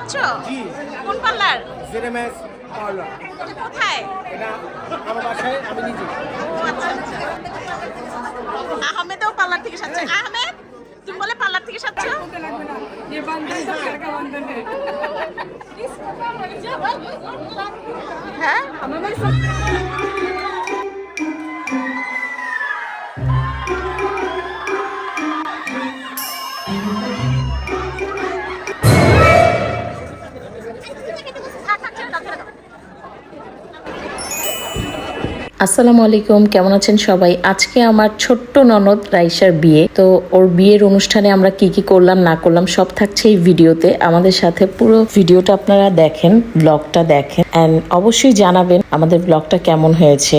যাচ্ছ? কোন parlour? জেরেমেস parlour. এটা কোথায়? এটা আমার বাসায়, আমি নিজে। ও আচ্ছা আচ্ছা। আহমেদও পার্লার থেকে সাজছে। আহমেদ, তুমি বলে পার্লার থেকে সাজছ? হ্যাঁ, আসসালামু আলাইকুম, কেমন আছেন সবাই? আজকে আমার ছোট্ট ননদ রাইসার বিয়ে। তো ওর বিয়ের অনুষ্ঠানে আমরা কি কি করলাম না করলাম সব থাকছে এই ভিডিওতে। আমাদের সাথে পুরো ভিডিওটা আপনারা দেখেন, ব্লগটা দেখেন, এন্ড অবশ্যই জানাবেন আমাদের ব্লগটা কেমন হয়েছে।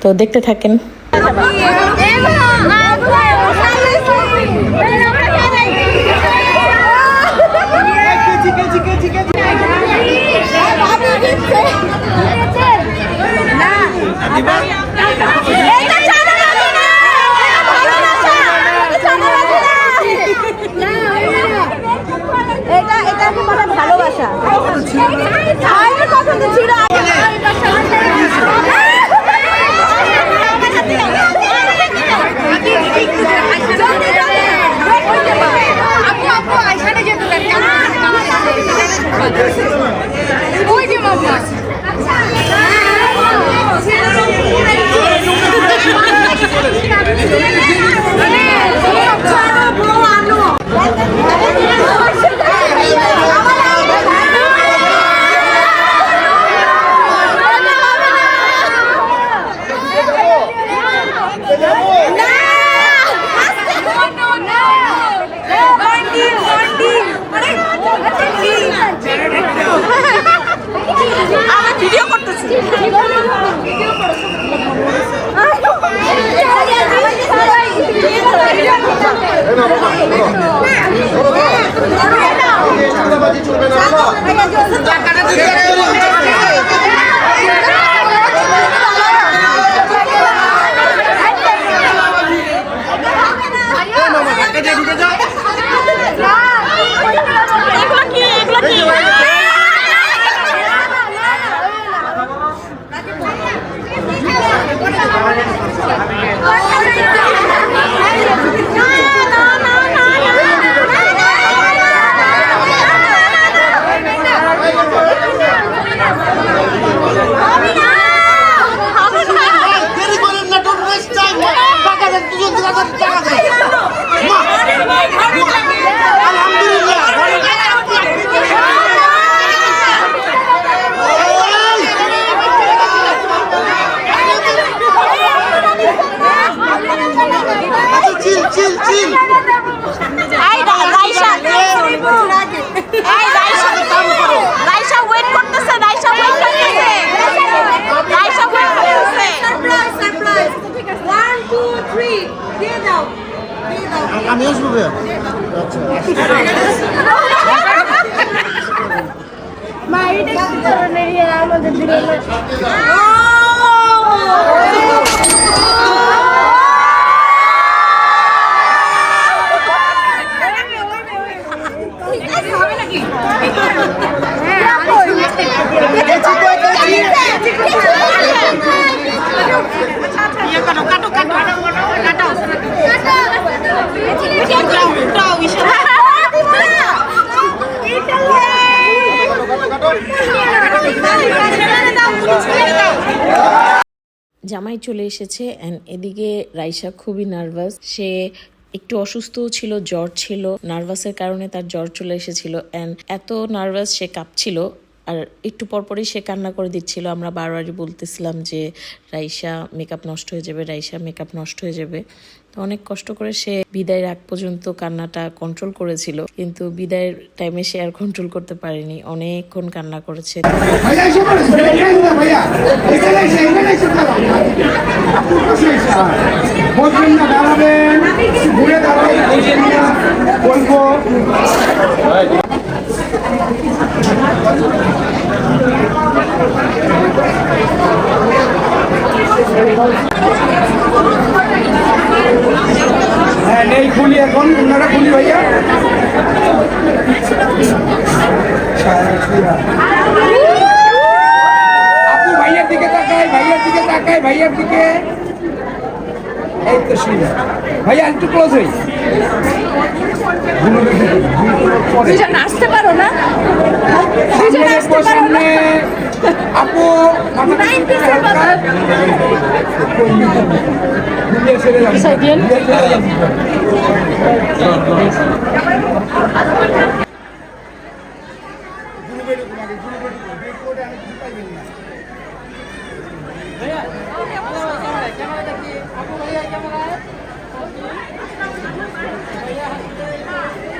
তো দেখতে থাকেন। ভালোবাসা ছিল। আমি আসবো আমাদের জামাই চলে এসেছে এন্ড এদিকে রাইসা খুবই নার্ভাস। সে একটু অসুস্থও ছিল, জ্বর ছিল, নার্ভাসের কারণে তার জ্বর চলে এসেছিল এন্ড এত নার্ভাস সে কাঁপছিল আর একটু পরপরই সে কান্না করে দিচ্ছিল। আমরা বারবারই বলতেছিলাম যে রাইসা মেকআপ নষ্ট হয়ে যাবে, রাইসা মেকআপ নষ্ট হয়ে যাবে। তো অনেক কষ্ট করে সে বিদায়ের আগ পর্যন্ত কান্নাটা কন্ট্রোল করেছিল, কিন্তু বিদায়ের টাইমে সে আর কন্ট্রোল করতে পারেনি, অনেকক্ষণ কান্না করেছে। হ্যাঁ নেই খুলি, এখন আপনারা খুলি ভাইয়া। আপু ভাইয়ের দিকে তাকাই, ভাইয়ের দিকে তাকাই, ভাইয়ের দিকে। এই তো শুনে ভাইয়া একটু ক্লোজ হই। দুইজন নাচতে পারো না? দুইজন নাচতে পারো না? সামনে আপু মাথাটা একটু হালকা। ঘুরিয়ে ছেড়ে যান, ঘুরিয়ে ছেড়ে যান।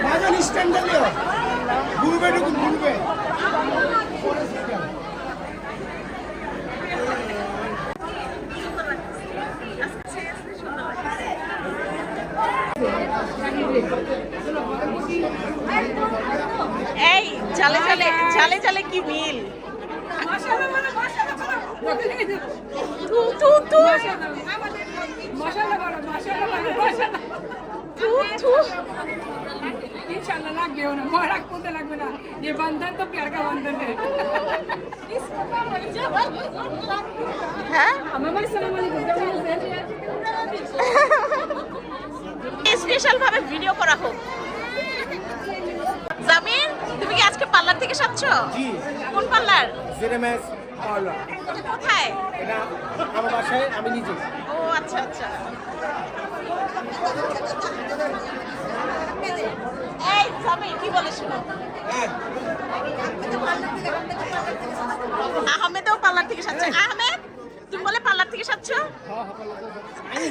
বাজন স্ট্যান্ডার্ড লিও গ্রুপে ঢুকুন গ্রুপে এই চালে চালে চালে চালে কি মিল তু তু তু তু তু इंशाल्लाह लग गए ना मोहरा कोते लगबे ना ये बंधन तो प्यार का बंधन है হ্যাঁ हमें भाई सलाम अलैकुम স্পেশাল ভাবে ভিডিও করা হোক। জামিন তুমি কি আজকে পার্লার থেকে সাজছো? জি কোন পার্লার? জেরেমেস পার্লার এটা কোথায়? এটা আমার বাসায় আমি নিজে ও আচ্ছা আচ্ছা। এই জামিন কি বলে শুনো। আহমেদও পার্লার থেকে সাজছে। আহমেদ তুমি বলে পার্লার থেকে সাজছো?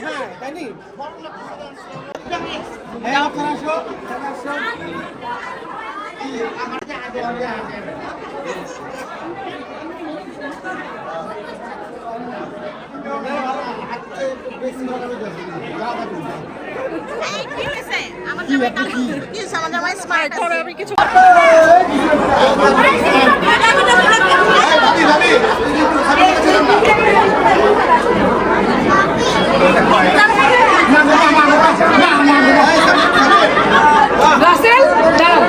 হ্যাঁ তাই নি হ্যাঁ আপনারা আসো এই কি হয়েছে? আমার জামাই কাল কি হয়েছে? আমার জামাই স্মার্ট আছে। আমি কিছু रासेल दाও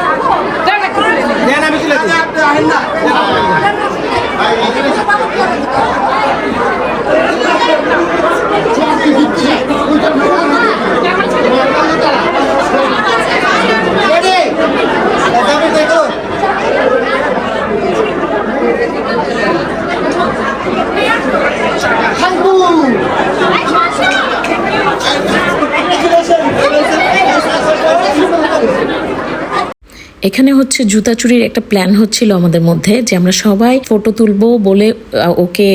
দাও একটু দেন আমি চলে যাই না এখানে হচ্ছে জুতা চুরির একটা প্ল্যান হচ্ছিল আমাদের মধ্যে, যে আমরা সবাই ফটো তুলবো বলে ওকে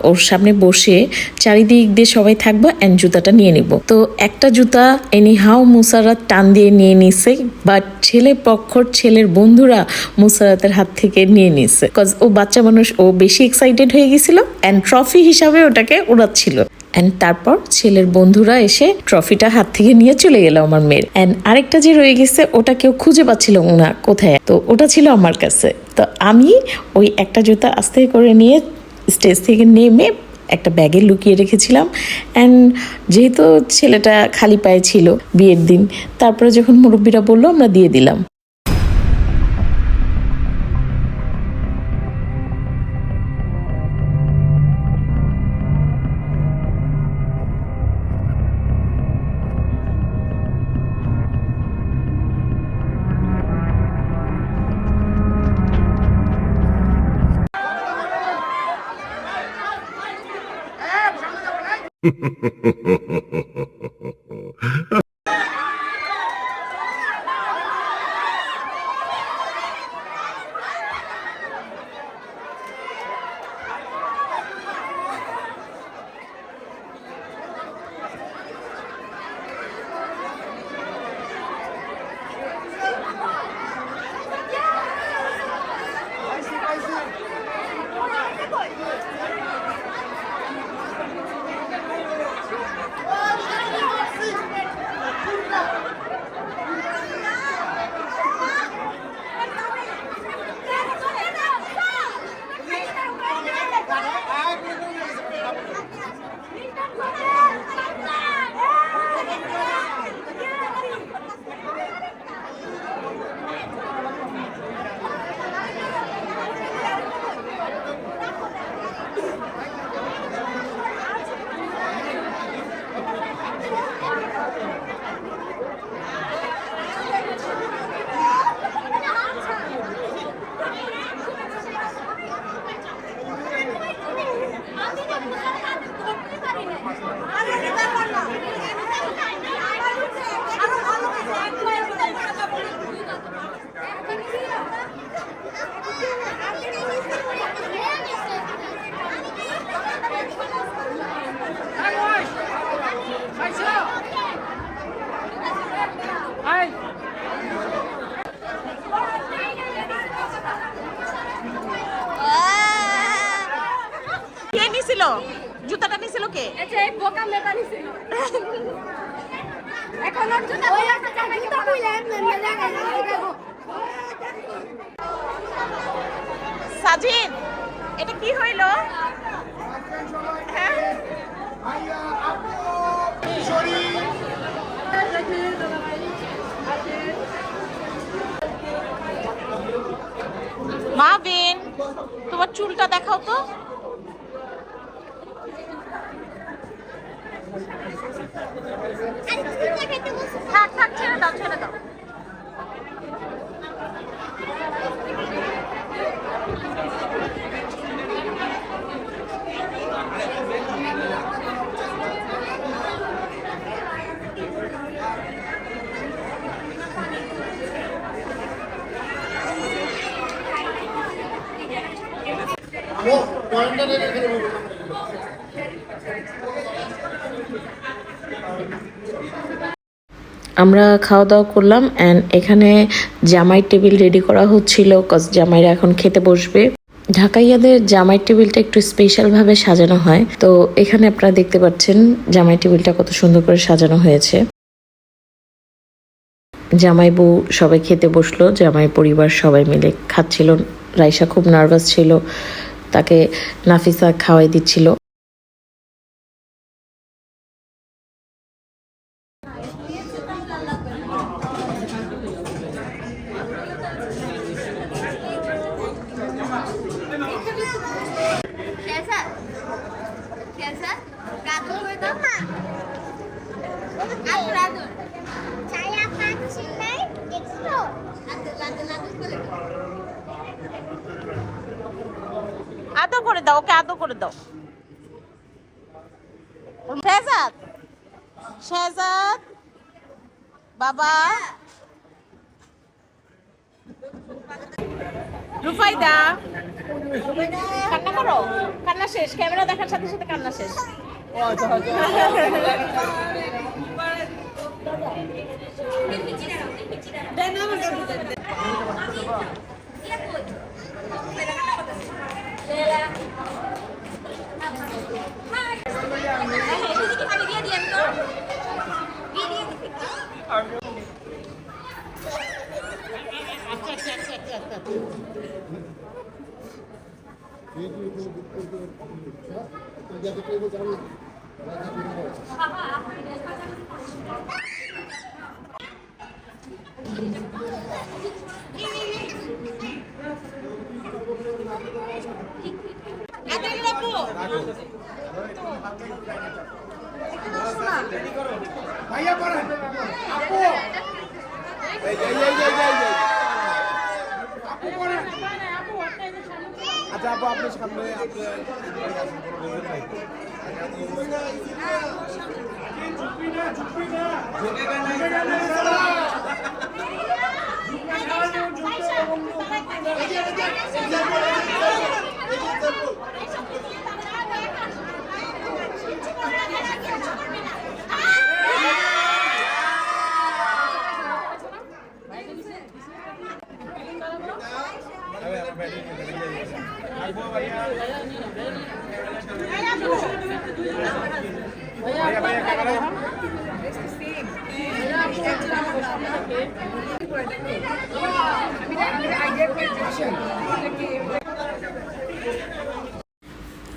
ওর সামনে বসে চারিদিক দিয়ে সবাই থাকবো এন্ড জুতাটা নিয়ে নিব। তো একটা জুতা এনিহাও মুসারাত টান দিয়ে নিয়ে নিছে, বাট ছেলে পক্ষর ছেলের বন্ধুরা মুসারাতের হাত থেকে নিয়ে নিছে, কজ ও বাচ্চা মানুষ, ও বেশি এক্সাইটেড হয়ে গেছিল এন্ড ট্রফি হিসাবে ওটাকে উড়াচ্ছিল। এন্ড তারপর ছেলের বন্ধুরা এসে ট্রফিটা হাত থেকে নিয়ে চলে গেল আমার মেয়ের। এন্ড আরেকটা যে রয়ে গেছে ওটা কেউ খুঁজে পাচ্ছিল না কোথায়, তো ওটা ছিল আমার কাছে। তো আমি ওই একটা জুতা আস্তে করে নিয়ে স্টেজ থেকে নেমে একটা ব্যাগে লুকিয়ে রেখেছিলাম। অ্যান্ড যেহেতু ছেলেটা খালি পায়ে ছিল বিয়ের দিন, তারপরে যখন মুরব্বীরা বললো আমরা দিয়ে দিলাম। সবচেয়ে বোকা মেকানি ছিল এখন ওর জন্য ওই একটা জায়গায় তো কইলাম না জায়গায় যাবো সাজিদ এটা কি হইলো হ্যাঁ মাবিন তোমার চুলটা দেখাও তো থাক থাক ছেড়ে দাও ছেড়ে দাও আমরা খাওয়া দাওয়া করলাম অ্যান্ড এখানে জামাই টেবিল রেডি করা হচ্ছিল কজ জামাইরা এখন খেতে বসবে। ঢাকাইয়াদের জামাই টেবিলটা একটু স্পেশালভাবে সাজানো হয়, তো এখানে আপনারা দেখতে পাচ্ছেন জামাই টেবিলটা কত সুন্দর করে সাজানো হয়েছে। জামাই বউ সবাই খেতে বসলো, জামাই পরিবার সবাই মিলে খাচ্ছিল। রাইসা খুব নার্ভাস ছিল, তাকে নাফিসা খাওয়াই দিচ্ছিল। আদর করে দাও, ওকে আদর করে দাও। শেহজাদ, শেহজাদ বাবা, রুফাইদা কান্না করো, কান্না শেষ, ক্যামেরা দেখার সাথে সাথে কান্না শেষ। ভাইয়া পড়েন আপু আপু পড়েন আচ্ছা আপু আপনার সামনে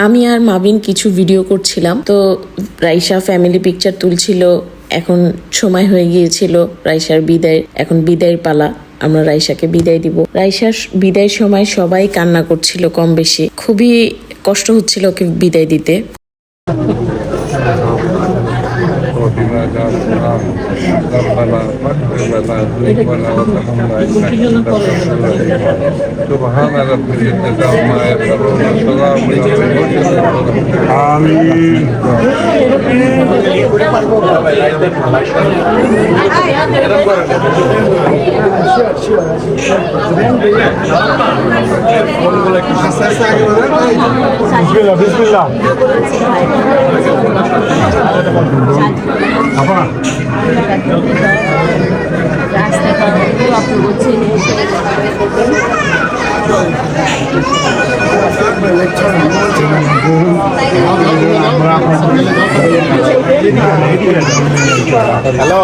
আমি আর মাবিন কিছু ভিডিও করছিলাম, তো রাইসা ফ্যামিলি পিকচার তুলছিল। এখন সময় হয়ে গিয়েছিল রাইসার বিদায়, এখন বিদায়ের পালা, আমরা রাইসাকে বিদায় দিব। রাইসার বিদায়ের সময় সবাই কান্না করছিল কম বেশি, খুবই কষ্ট হচ্ছিল ওকে বিদায় দিতে। বিসমিল্লাহ আপা রাস্তা হ্যালো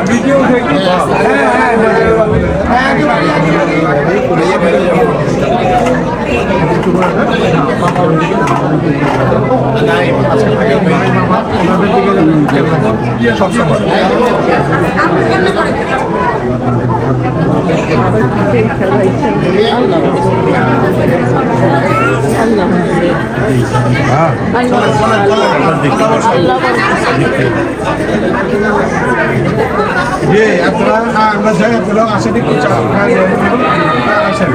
ভিডিও দেখি আপনারা আমরা যাই আপনারা আসেন একটু চা আসেন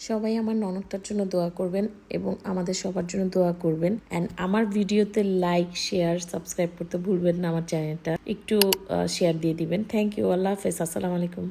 সবাই আমার ননদটার জন্য দোয়া করবেন এবং আমাদের সবার জন্য দোয়া করবেন। অ্যান্ড আমার ভিডিওতে লাইক, শেয়ার, সাবস্ক্রাইব করতে ভুলবেন না। আমার চ্যানেলটা একটু শেয়ার দিয়ে দিবেন। Thank you. আল্লাহ হাফেজ। আসসালামু আলাইকুম।